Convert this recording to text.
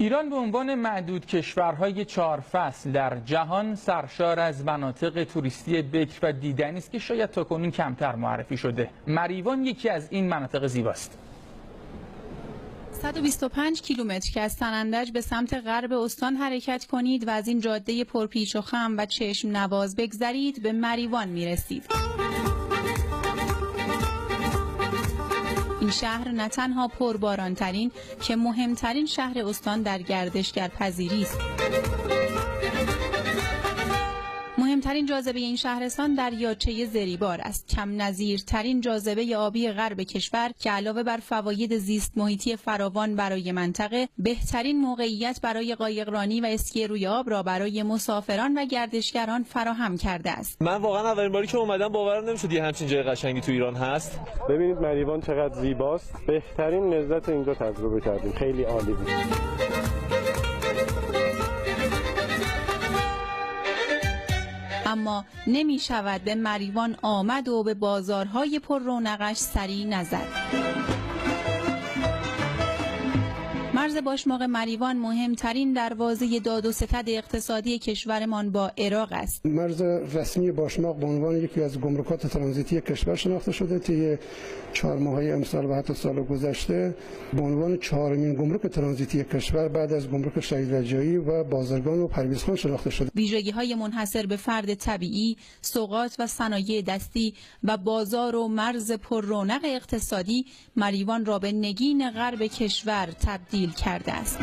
ایران به عنوان معدود کشورهای 4 فصل در جهان سرشار از مناطق توریستی بکر و دیدنی است که شاید تاکنون کمتر معرفی شده. مریوان یکی از این مناطق زیباست. 125 کیلومتر که از سنندج به سمت غرب استان حرکت کنید و از این جاده پرپیچ و خم و چشم نواز بگذرید به مریوان میرسید. این شهر نه تنها پربارانترین که مهمترین شهر استان در گردشگر پذیری است. مهمترین جاذبه این شهرستان دریاچه زریبار است، کم نظیرترین جاذبه آبی غرب کشور که علاوه بر فواید زیست محیطی فراوان برای منطقه، بهترین موقعیت برای قایقرانی و اسکی روی آب را برای مسافران و گردشگران فراهم کرده است. من واقعا اولین باری که اومدم باورم نمیشد یه همچین جای قشنگی تو ایران هست. ببینید مریوان چقدر زیباست. بهترین لذت اینجا تجربه کردیم. خیلی عالی بود. اما نمی شود به مریوان آمد و به بازارهای پر رونقش سری نزد. مرز باشماق مریوان مهمترین دروازه داد و ستد اقتصادی کشورمان با عراق است. مرز رسمی باشماق به عنوان یکی از گمرکات ترانزیتی کشور شناخته شده. طی 4 ماهه امسال و حتی سال گذشته به عنوان 4مین گمرک ترانزیتی کشور بعد از گمرک شهید رجایی و بازرگان و پرویزخان شناخته شده. ویژگی‌های منحصر به فرد طبیعی، سوغات و صنایع دستی و بازار و مرز پر رونق اقتصادی مریوان را به نگین غرب کشور تبدیل کرده است.